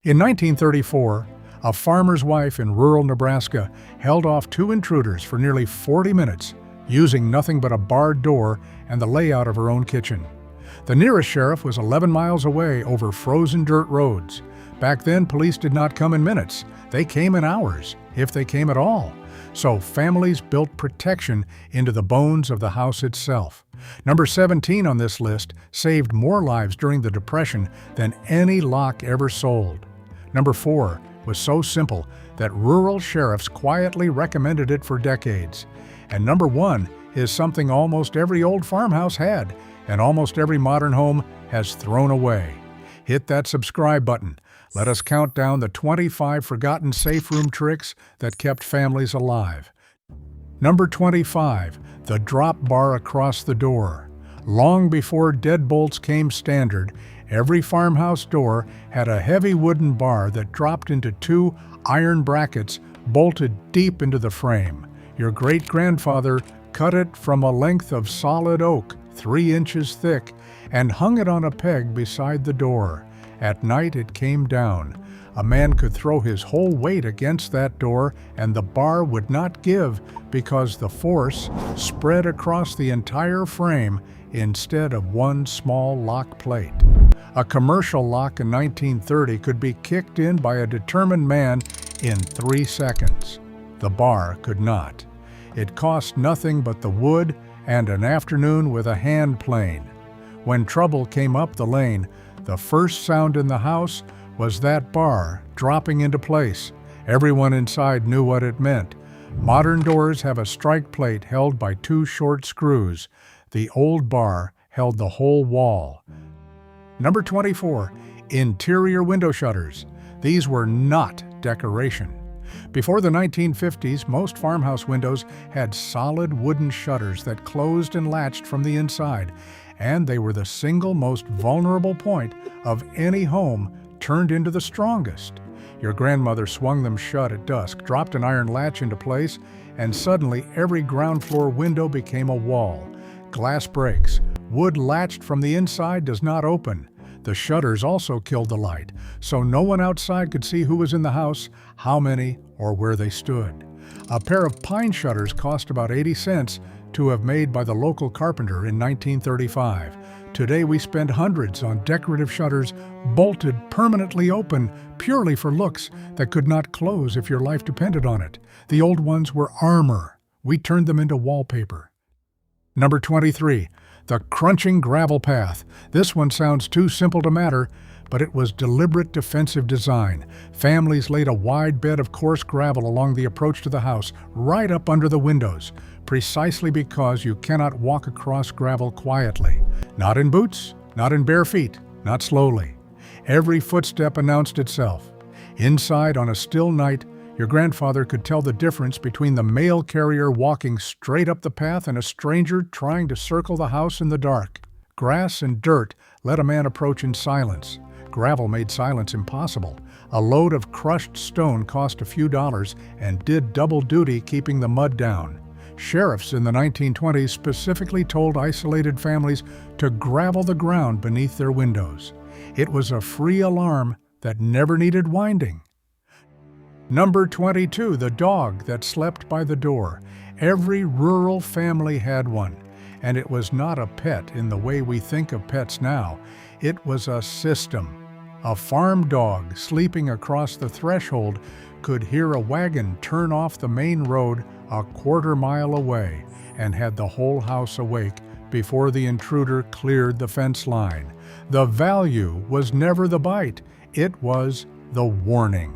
In 1934, a farmer's wife in rural Nebraska held off two intruders for nearly 40 minutes, using nothing but a barred door and the layout of her own kitchen. The nearest sheriff was 11 miles away over frozen dirt roads. Back then, police did not come in minutes. They came in hours, if they came at all. So families built protection into the bones of the house itself. Number 17 on this list saved more lives during the Depression than any lock ever sold. Number 4 was so simple that rural sheriffs quietly recommended it for decades. And number 1 is something almost every old farmhouse had, and almost every modern home has thrown away. Hit that subscribe button. Let us count down the 25 forgotten safe room tricks that kept families alive. Number 25, the drop bar across the door. Long before deadbolts came standard, every farmhouse door had a heavy wooden bar that dropped into two iron brackets bolted deep into the frame. Your great-grandfather cut it from a length of solid oak, 3 inches thick, and hung it on a peg beside the door. At night it came down. A man could throw his whole weight against that door and the bar would not give because the force spread across the entire frame instead of one small lock plate. A commercial lock in 1930 could be kicked in by a determined man in 3 seconds. The bar could not. It cost nothing but the wood and an afternoon with a hand plane. When trouble came up the lane, the first sound in the house was that bar dropping into place. Everyone inside knew what it meant. Modern doors have a strike plate held by 2 short screws. The old bar held the whole wall. Number 24, interior window shutters. These were not decoration. Before the 1950s, most farmhouse windows had solid wooden shutters that closed and latched from the inside, and they were the single most vulnerable point of any home turned into the strongest. Your grandmother swung them shut at dusk, dropped an iron latch into place, and suddenly every ground floor window became a wall. Glass breaks. Wood latched from the inside does not open. The shutters also killed the light, so no one outside could see who was in the house, how many, or where they stood. A pair of pine shutters cost about 80 cents to have made by the local carpenter in 1935. Today we spend hundreds on decorative shutters bolted permanently open purely for looks that could not close if your life depended on it. The old ones were armor. We turned them into wallpaper. Number 23, the crunching gravel path. This one sounds too simple to matter, but it was deliberate defensive design. Families laid a wide bed of coarse gravel along the approach to the house, right up under the windows, precisely because you cannot walk across gravel quietly. Not in boots, not in bare feet, not slowly. Every footstep announced itself. Inside on a still night, your grandfather could tell the difference between the mail carrier walking straight up the path and a stranger trying to circle the house in the dark. Grass and dirt let a man approach in silence. Gravel made silence impossible. A load of crushed stone cost a few dollars and did double duty keeping the mud down. Sheriffs in the 1920s specifically told isolated families to gravel the ground beneath their windows. It was a free alarm that never needed winding. Number 22, the dog that slept by the door. Every rural family had one, and it was not a pet in the way we think of pets now. It was a system. A farm dog sleeping across the threshold could hear a wagon turn off the main road a quarter-mile away and had the whole house awake before the intruder cleared the fence line. The value was never the bite, it was the warning.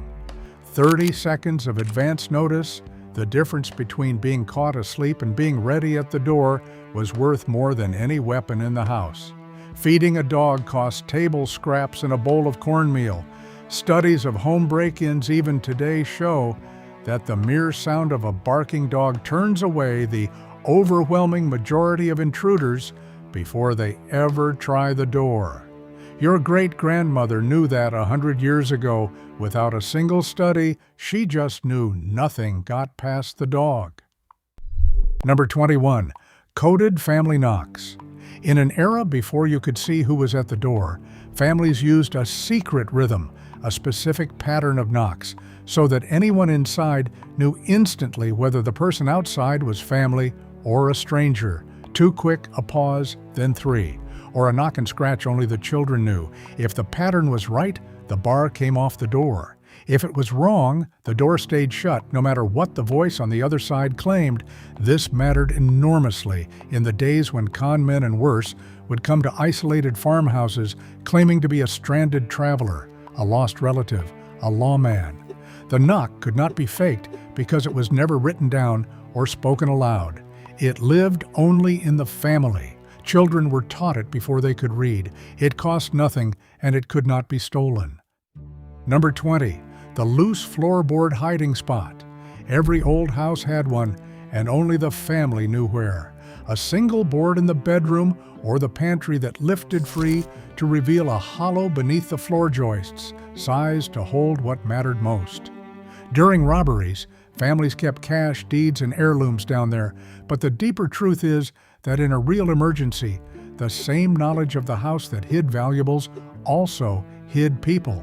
30 seconds of advance notice, the difference between being caught asleep and being ready at the door, was worth more than any weapon in the house. Feeding a dog cost table scraps and a bowl of cornmeal. Studies of home break-ins even today show that the mere sound of a barking dog turns away the overwhelming majority of intruders before they ever try the door. Your great-grandmother knew that 100 years ago. Without a single study, she just knew nothing got past the dog. Number 21, coded family knocks. In an era before you could see who was at the door, families used a secret rhythm, a specific pattern of knocks, so that anyone inside knew instantly whether the person outside was family or a stranger. 2 quick, a pause, then 3. Or a knock and scratch only the children knew. If the pattern was right, the bar came off the door. If it was wrong, the door stayed shut, no matter what the voice on the other side claimed. This mattered enormously in the days when con men and worse would come to isolated farmhouses claiming to be a stranded traveler, a lost relative, a lawman. The knock could not be faked because it was never written down or spoken aloud. It lived only in the family. Children were taught it before they could read. It cost nothing, and it could not be stolen. Number 20. The loose floorboard hiding spot. Every old house had one, and only the family knew where. A single board in the bedroom or the pantry that lifted free to reveal a hollow beneath the floor joists, sized to hold what mattered most. During robberies, families kept cash, deeds, and heirlooms down there, but the deeper truth is that in a real emergency, the same knowledge of the house that hid valuables also hid people.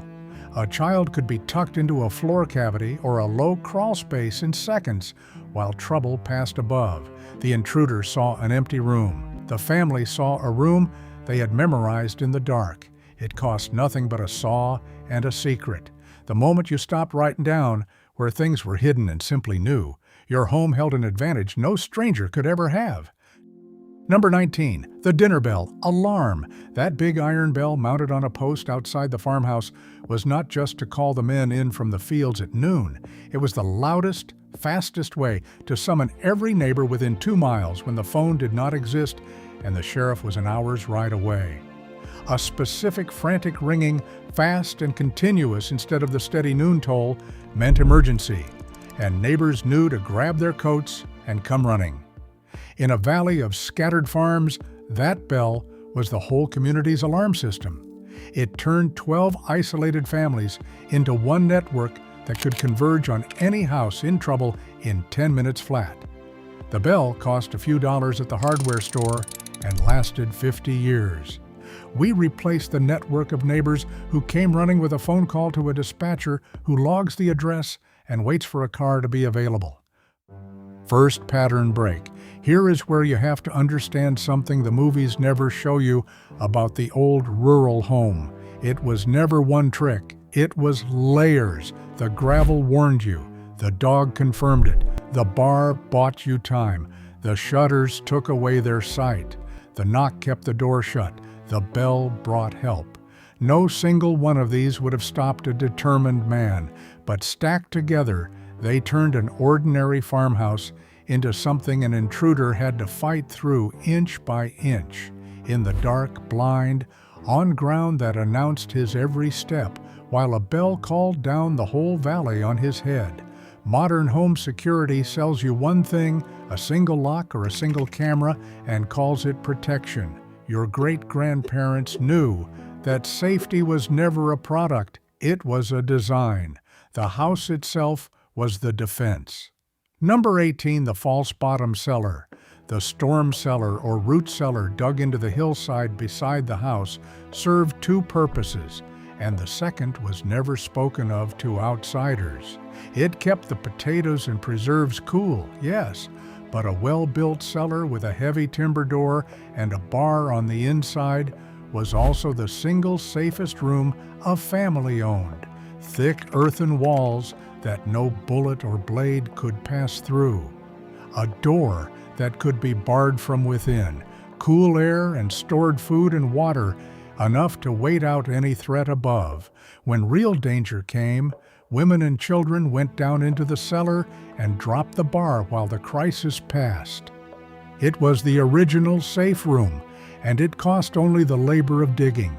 A child could be tucked into a floor cavity or a low crawl space in seconds while trouble passed above. The intruder saw an empty room. The family saw a room they had memorized in the dark. It cost nothing but a saw and a secret. The moment you stopped writing down where things were hidden and simply knew, your home held an advantage no stranger could ever have. Number 19. The dinner bell, alarm. That big iron bell mounted on a post outside the farmhouse was not just to call the men in from the fields at noon. It was the loudest, fastest way to summon every neighbor within 2 miles when the phone did not exist and the sheriff was an hour's ride away. A specific frantic ringing, fast and continuous instead of the steady noon toll, meant emergency, and neighbors knew to grab their coats and come running. In a valley of scattered farms, that bell was the whole community's alarm system. It turned 12 isolated families into one network that could converge on any house in trouble in 10 minutes flat. The bell cost a few dollars at the hardware store and lasted 50 years. We replaced the network of neighbors who came running with a phone call to a dispatcher who logs the address and waits for a car to be available. First pattern break. Here is where you have to understand something the movies never show you about the old rural home. It was never one trick. It was layers. The gravel warned you. The dog confirmed it. The bar bought you time. The shutters took away their sight. The knock kept the door shut. The bell brought help. No single one of these would have stopped a determined man, but stacked together, they turned an ordinary farmhouse into something an intruder had to fight through inch by inch, in the dark, blind, on ground that announced his every step, while a bell called down the whole valley on his head. Modern home security sells you one thing, a single lock or a single camera, and calls it protection. Your great-grandparents knew that safety was never a product, it was a design. The house itself was the defense. Number 18, the false bottom cellar. The storm cellar or root cellar dug into the hillside beside the house served 2 purposes, and the second was never spoken of to outsiders. It kept the potatoes and preserves cool, yes, but a well-built cellar with a heavy timber door and a bar on the inside was also the single safest room a family owned. Thick earthen walls that no bullet or blade could pass through. A door that could be barred from within. Cool air and stored food and water, enough to wait out any threat above. When real danger came, women and children went down into the cellar and dropped the bar while the crisis passed. It was the original safe room, and it cost only the labor of digging.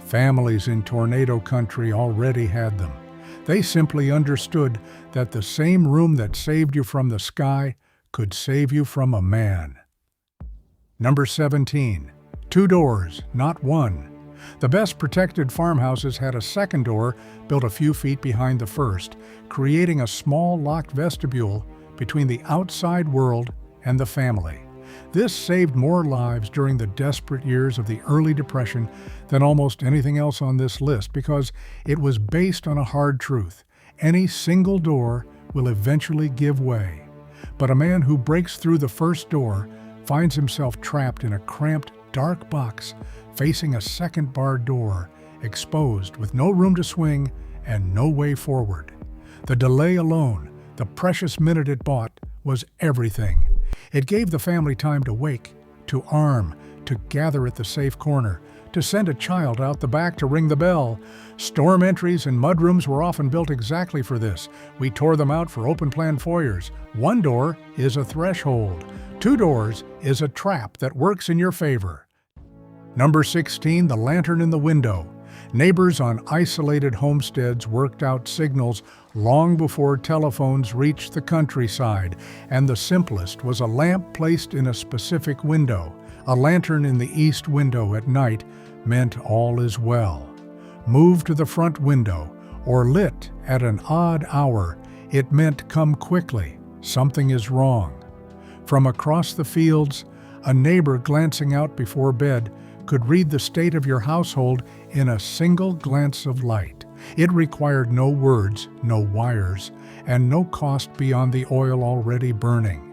Families in tornado country already had them. They simply understood that the same room that saved you from the sky could save you from a man. Number 17. 2 doors, not one. The best protected farmhouses had a second door built a few feet behind the first, creating a small locked vestibule between the outside world and the family. This saved more lives during the desperate years of the early Depression than almost anything else on this list because it was based on a hard truth. Any single door will eventually give way. But a man who breaks through the first door finds himself trapped in a cramped, dark box facing a second barred door, exposed with no room to swing and no way forward. The delay alone, the precious minute it bought, was everything. It gave the family time to wake, to arm, to gather at the safe corner, to send a child out the back to ring the bell. Storm entries and mudrooms were often built exactly for this. We tore them out for open-plan foyers. One door is a threshold. 2 doors is a trap that works in your favor. Number 16, the lantern in the window. Neighbors on isolated homesteads worked out signals long before telephones reached the countryside, and the simplest was a lamp placed in a specific window. A lantern in the east window at night meant all is well. Move to the front window, or lit at an odd hour, it meant come quickly, something is wrong. From across the fields, a neighbor glancing out before bed could read the state of your household in a single glance of light. It required no words, no wires, and no cost beyond the oil already burning.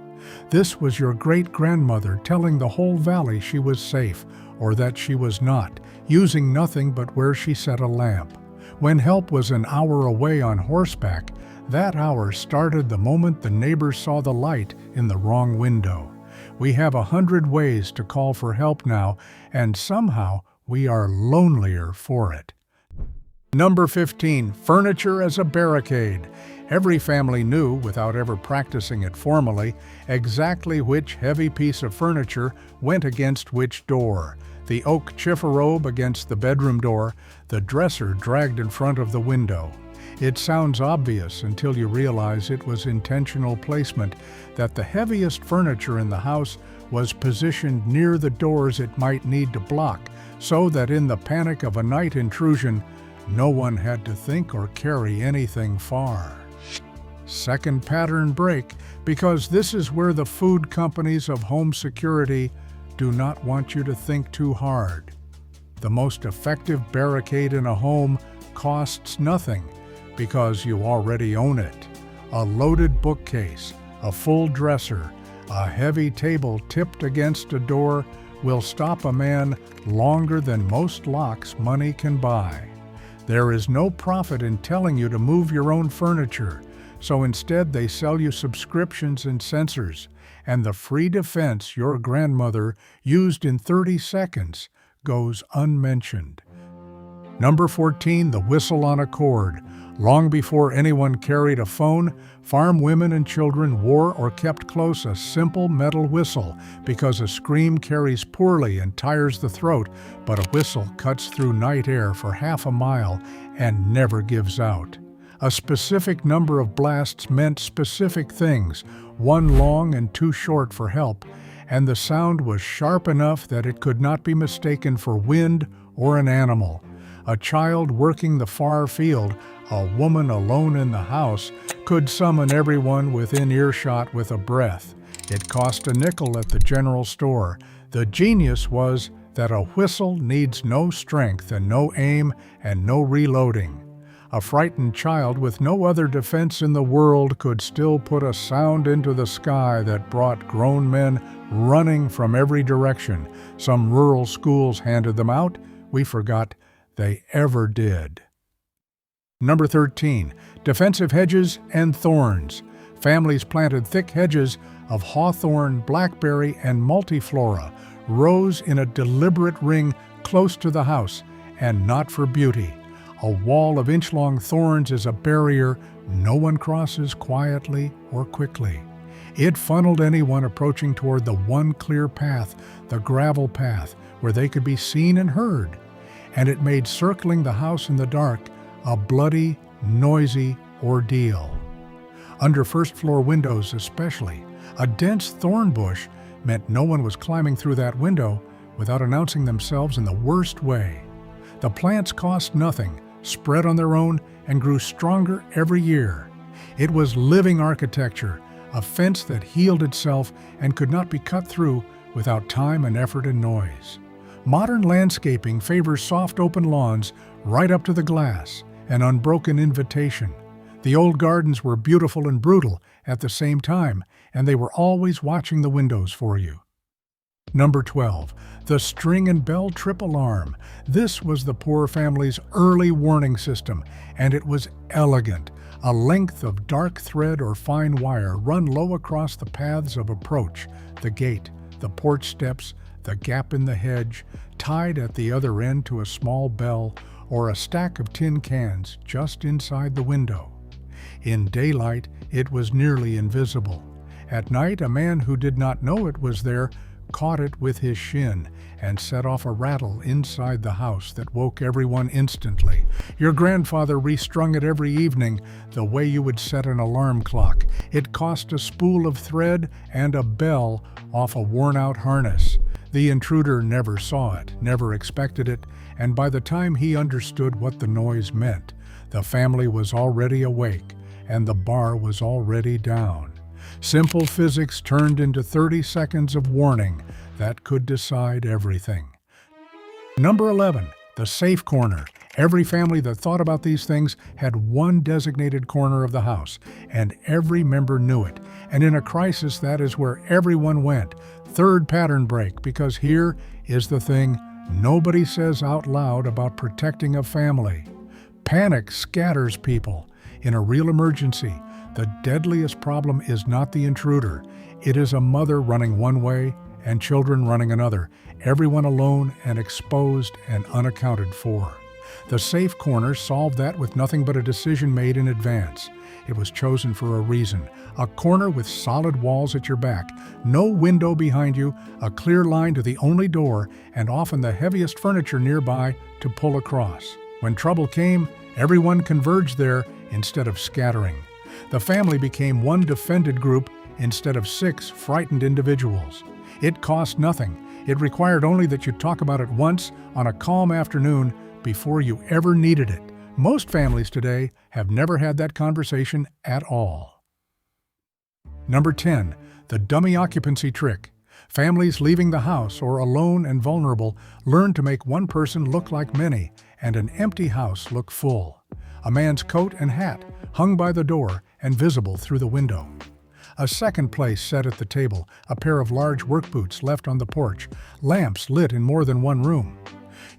This was your great-grandmother telling the whole valley she was safe, or that she was not, using nothing but where she set a lamp. When help was an hour away on horseback, that hour started the moment the neighbors saw the light in the wrong window. We have 100 ways to call for help now, and somehow we are lonelier for it. Number 15, furniture as a barricade. Every family knew, without ever practicing it formally, exactly which heavy piece of furniture went against which door. The oak chifforobe against the bedroom door, the dresser dragged in front of the window. It sounds obvious until you realize it was intentional placement, that the heaviest furniture in the house was positioned near the doors it might need to block, so that in the panic of a night intrusion, no one had to think or carry anything far. Second pattern break, because this is where the food companies of home security do not want you to think too hard. The most effective barricade in a home costs nothing, because you already own it. A loaded bookcase, a full dresser, a heavy table tipped against a door will stop a man longer than most locks money can buy. There is no profit in telling you to move your own furniture, so instead they sell you subscriptions and sensors, and the free defense your grandmother used in 30 seconds goes unmentioned. Number 14, the whistle on a cord. Long before anyone carried a phone, farm women and children wore or kept close a simple metal whistle because a scream carries poorly and tires the throat, but a whistle cuts through night air for half a mile and never gives out. A specific number of blasts meant specific things, one long and two short for help, and the sound was sharp enough that it could not be mistaken for wind or an animal. A child working the far field, a woman alone in the house, could summon everyone within earshot with a breath. It cost a nickel at the general store. The genius was that a whistle needs no strength and no aim and no reloading. A frightened child with no other defense in the world could still put a sound into the sky that brought grown men running from every direction. Some rural schools handed them out. We forgot they ever did. Number 13, defensive hedges and thorns. Families planted thick hedges of hawthorn, blackberry, and multiflora, rows in a deliberate ring close to the house, and not for beauty. A wall of inch-long thorns is a barrier no one crosses quietly or quickly. It funneled anyone approaching toward the one clear path, the gravel path, where they could be seen and heard. And it made circling the house in the dark a bloody, noisy ordeal. Under first-floor windows especially, a dense thorn bush meant no one was climbing through that window without announcing themselves in the worst way. The plants cost nothing, spread on their own, and grew stronger every year. It was living architecture, a fence that healed itself and could not be cut through without time and effort and noise. Modern landscaping favors soft open lawns right up to the glass, an unbroken invitation. The old gardens were beautiful and brutal at the same time, and they were always watching the windows for you. Number 12. The string and bell trip alarm. This was the poor family's early warning system, and it was elegant. A length of dark thread or fine wire run low across the paths of approach, the gate, the porch steps, the gap in the hedge, tied at the other end to a small bell or a stack of tin cans just inside the window. In daylight, it was nearly invisible. At night, a man who did not know it was there caught it with his shin and set off a rattle inside the house that woke everyone instantly. Your grandfather restrung it every evening the way you would set an alarm clock. It cost a spool of thread and a bell off a worn-out harness. The intruder never saw it, never expected it, and by the time he understood what the noise meant, the family was already awake and the bar was already down. Simple physics turned into 30 seconds of warning that could decide everything. Number 11. The safe corner. Every family that thought about these things had one designated corner of the house, and every member knew it. And in a crisis, that is where everyone went. Third pattern break, because here is the thing nobody says out loud about protecting a family. Panic scatters people. In a real emergency, the deadliest problem is not the intruder. It is a mother running one way and children running another, everyone alone and exposed and unaccounted for. The safe corner solved that with nothing but a decision made in advance. It was chosen for a reason. A corner with solid walls at your back, no window behind you, a clear line to the only door, and often the heaviest furniture nearby to pull across. When trouble came, everyone converged there instead of scattering. The family became one defended group instead of 6 frightened individuals. It cost nothing. It required only that you talk about it once on a calm afternoon before you ever needed it. Most families today have never had that conversation at all. Number 10. The dummy occupancy trick. Families leaving the house or alone and vulnerable learn to make one person look like many and an empty house look full. A man's coat and hat hung by the door and visible through the window. A second place set at the table, a pair of large work boots left on the porch, lamps lit in more than one room.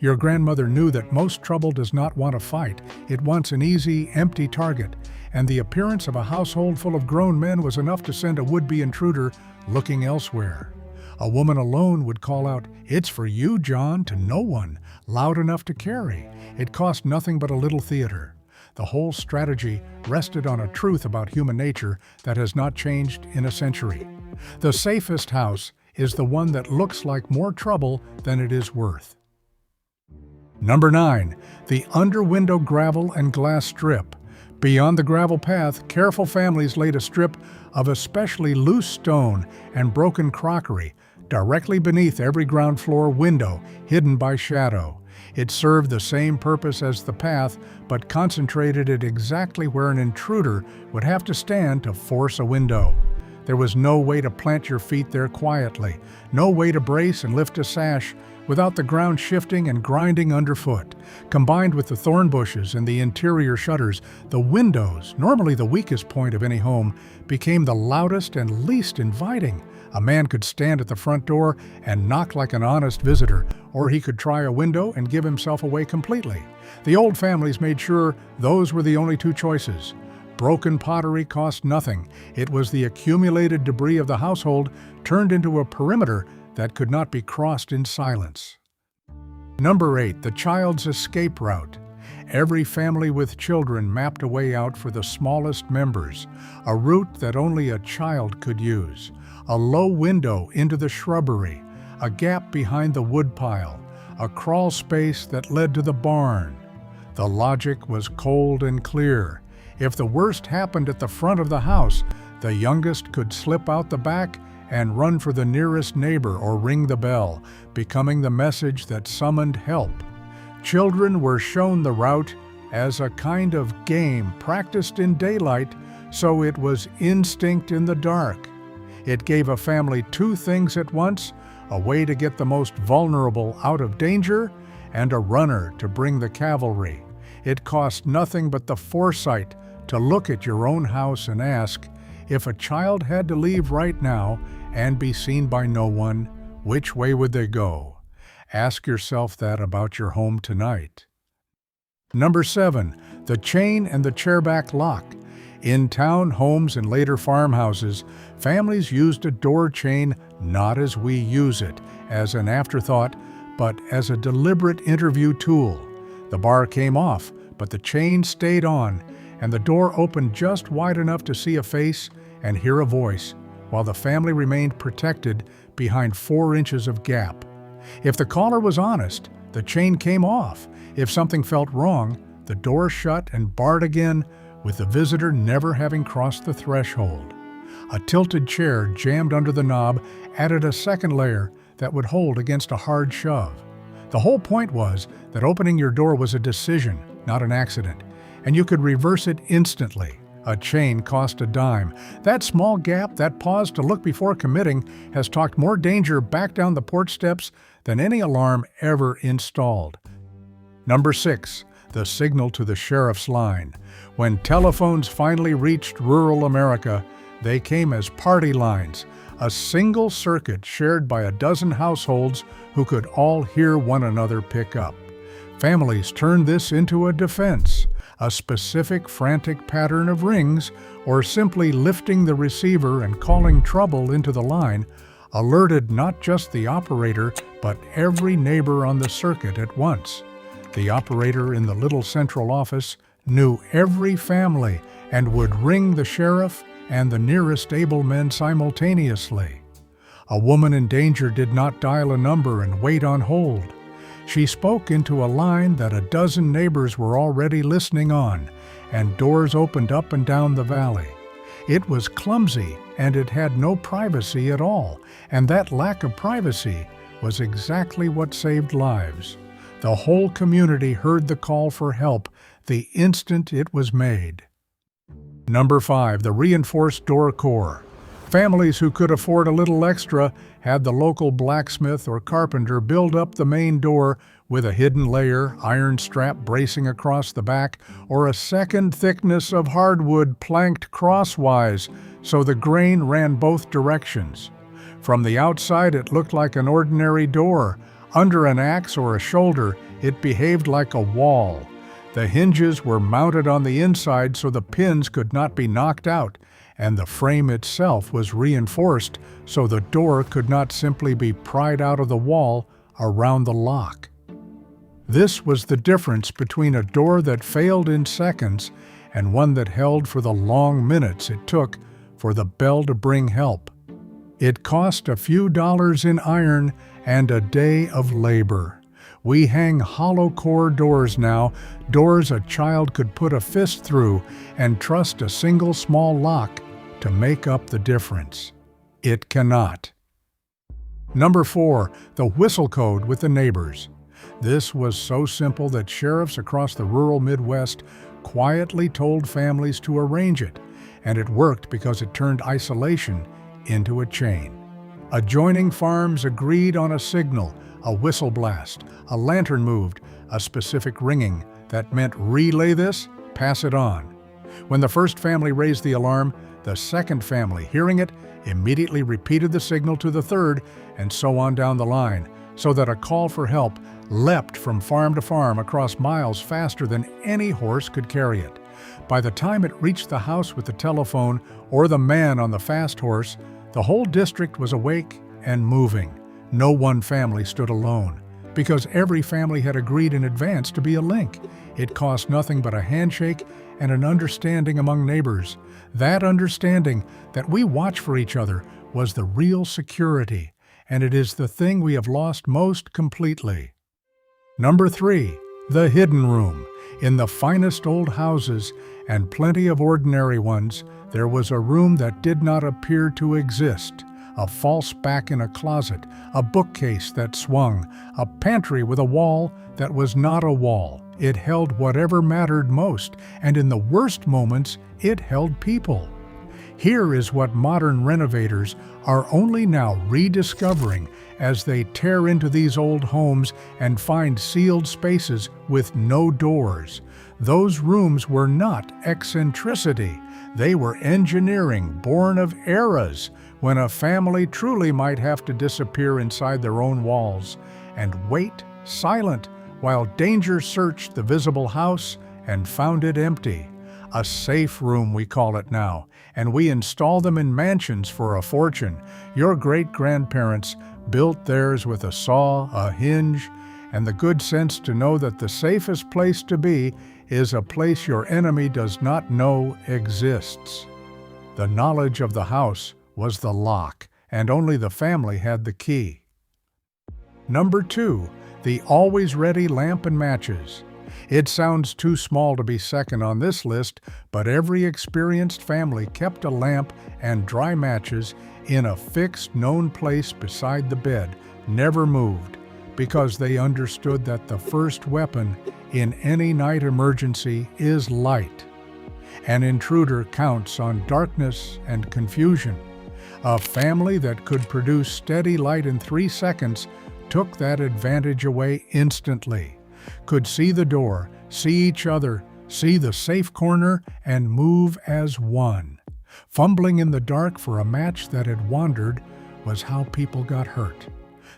Your grandmother knew that most trouble does not want a fight, it wants an easy, empty target, and the appearance of a household full of grown men was enough to send a would-be intruder looking elsewhere. A woman alone would call out, "It's for you, John," to no one, loud enough to carry. It cost nothing but a little theater. The whole strategy rested on a truth about human nature that has not changed in a century. The safest house is the one that looks like more trouble than it is worth. Number 9. The under-window gravel and glass strip. Beyond the gravel path, careful families laid a strip of especially loose stone and broken crockery directly beneath every ground floor window, hidden by shadow. It served the same purpose as the path, but concentrated it exactly where an intruder would have to stand to force a window. There was no way to plant your feet there quietly, no way to brace and lift a sash without the ground shifting and grinding underfoot. Combined with the thorn bushes and the interior shutters, the windows, normally the weakest point of any home, became the loudest and least inviting. A man could stand at the front door and knock like an honest visitor, or he could try a window and give himself away completely. The old families made sure those were the only two choices. Broken pottery cost nothing. It was the accumulated debris of the household turned into a perimeter that could not be crossed in silence. Number 8. The child's escape route. Every family with children mapped a way out for the smallest members, a route that only a child could use. A low window into the shrubbery, a gap behind the woodpile, a crawl space that led to the barn. The logic was cold and clear. If the worst happened at the front of the house, the youngest could slip out the back and run for the nearest neighbor or ring the bell, becoming the message that summoned help. Children were shown the route as a kind of game practiced in daylight so it was instinct in the dark. It gave a family two things at once: a way to get the most vulnerable out of danger, and a runner to bring the cavalry. It cost nothing but the foresight to look at your own house and ask, if a child had to leave right now and be seen by no one, which way would they go? Ask yourself that about your home tonight. Number 7, the chain and the chairback lock. In town homes and later farmhouses, families used a door chain not as we use it, as an afterthought, but as a deliberate interview tool. The bar came off, but the chain stayed on, and the door opened just wide enough to see a face and hear a voice, while the family remained protected behind 4 inches of gap. If the caller was honest, the chain came off. If something felt wrong, the door shut and barred again, with the visitor never having crossed the threshold. A tilted chair jammed under the knob added a second layer that would hold against a hard shove. The whole point was that opening your door was a decision, not an accident, and you could reverse it instantly. A chain cost a dime. That small gap, that pause to look before committing, has talked more danger back down the porch steps than any alarm ever installed. Number 6, the signal to the sheriff's line. When telephones finally reached rural America, they came as party lines, a single circuit shared by a dozen households who could all hear one another pick up. Families turned this into a defense, a specific frantic pattern of rings, or simply lifting the receiver and calling trouble into the line, alerted not just the operator, but every neighbor on the circuit at once. The operator in the little central office knew every family and would ring the sheriff and the nearest able men simultaneously. A woman in danger did not dial a number and wait on hold. She spoke into a line that a dozen neighbors were already listening on, and doors opened up and down the valley. It was clumsy, and it had no privacy at all, and that lack of privacy was exactly what saved lives. The whole community heard the call for help the instant it was made. Number 5, the reinforced door core. Families who could afford a little extra had the local blacksmith or carpenter build up the main door with a hidden layer, iron strap bracing across the back, or a second thickness of hardwood planked crosswise so the grain ran both directions. From the outside it looked like an ordinary door. Under an axe or a shoulder, it behaved like a wall. The hinges were mounted on the inside so the pins could not be knocked out, and the frame itself was reinforced so the door could not simply be pried out of the wall around the lock. This was the difference between a door that failed in seconds and one that held for the long minutes it took for the bell to bring help. It cost a few dollars in iron and a day of labor. We hang hollow core doors now, doors a child could put a fist through and trust a single small lock to make up the difference. It cannot. Number 4, the whistle code with the neighbors. This was so simple that sheriffs across the rural Midwest quietly told families to arrange it, and it worked because it turned isolation into a chain. Adjoining farms agreed on a signal, a whistle blast, a lantern moved, a specific ringing that meant relay this, pass it on. When the first family raised the alarm, the second family, hearing it, immediately repeated the signal to the third, and so on down the line, so that a call for help leapt from farm to farm across miles faster than any horse could carry it. By the time it reached the house with the telephone or the man on the fast horse, the whole district was awake and moving. No one family stood alone, because every family had agreed in advance to be a link. It cost nothing but a handshake and an understanding among neighbors. That understanding that we watch for each other was the real security, and it is the thing we have lost most completely. Number 3, the hidden room. In the finest old houses, and plenty of ordinary ones, there was a room that did not appear to exist. A false back in a closet, a bookcase that swung, a pantry with a wall that was not a wall. It held whatever mattered most, and in the worst moments, it held people. Here is what modern renovators are only now rediscovering as they tear into these old homes and find sealed spaces with no doors. Those rooms were not eccentricity. They were engineering born of eras when a family truly might have to disappear inside their own walls and wait silent while danger searched the visible house and found it empty. A safe room, we call it now, and we install them in mansions for a fortune. Your great-grandparents built theirs with a saw, a hinge, and the good sense to know that the safest place to be is a place your enemy does not know exists. The knowledge of the house was the lock, and only the family had the key. Number 2, the always-ready lamp and matches. It sounds too small to be second on this list, but every experienced family kept a lamp and dry matches in a fixed, known place beside the bed, never moved, because they understood that the first weapon in any night emergency is light. An intruder counts on darkness and confusion. A family that could produce steady light in 3 seconds took that advantage away instantly. Could see the door, see each other, see the safe corner, and move as one. Fumbling in the dark for a match that had wandered was how people got hurt.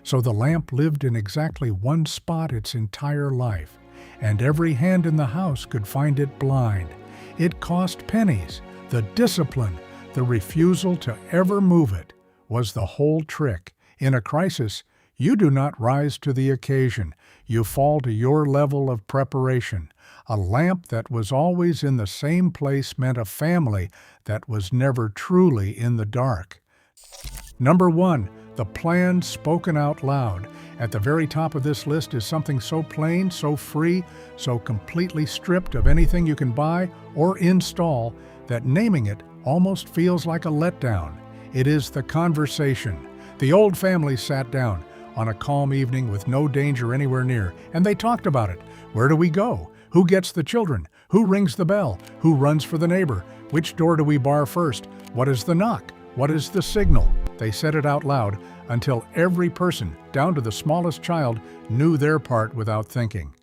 So the lamp lived in exactly one spot its entire life, and every hand in the house could find it blind. It cost pennies. The discipline, the refusal to ever move it, was the whole trick. In a crisis, you do not rise to the occasion. You fall to your level of preparation. A lamp that was always in the same place meant a family that was never truly in the dark. Number 1, the plan spoken out loud. At the very top of this list is something so plain, so free, so completely stripped of anything you can buy or install that naming it almost feels like a letdown. It is the conversation. The old family sat down on a calm evening with no danger anywhere near, and they talked about it. Where do we go? Who gets the children? Who rings the bell? Who runs for the neighbor? Which door do we bar first? What is the knock? What is the signal? They said it out loud until every person, down to the smallest child, knew their part without thinking.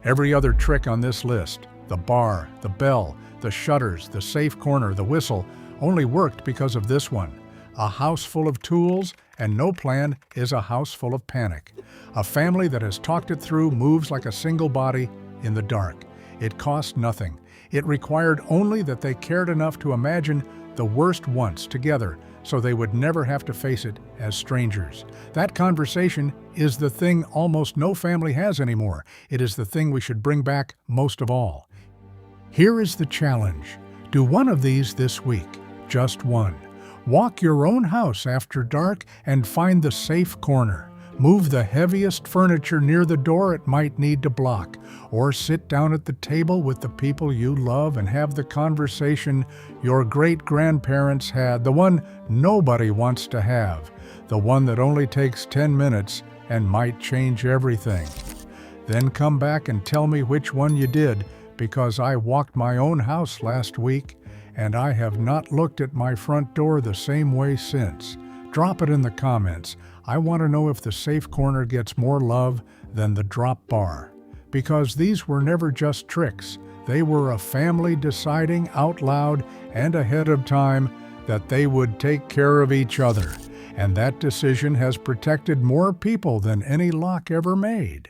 Every other trick on this list, the bar, the bell, the shutters, the safe corner, the whistle, only worked because of this one. A house full of tools and no plan is a house full of panic. A family that has talked it through moves like a single body in the dark. It cost nothing. It required only that they cared enough to imagine the worst once together so they would never have to face it as strangers. That conversation is the thing almost no family has anymore. It is the thing we should bring back most of all. Here is the challenge. Do one of these this week, just one. Walk your own house after dark and find the safe corner. Move the heaviest furniture near the door it might need to block, or sit down at the table with the people you love and have the conversation your great-grandparents had, the one nobody wants to have, the one that only takes 10 minutes and might change everything. Then come back and tell me which one you did, because I walked my own house last week, and I have not looked at my front door the same way since. Drop it in the comments. I want to know if the safe corner gets more love than the drop bar. Because these were never just tricks. They were a family deciding out loud and ahead of time that they would take care of each other. And that decision has protected more people than any lock ever made.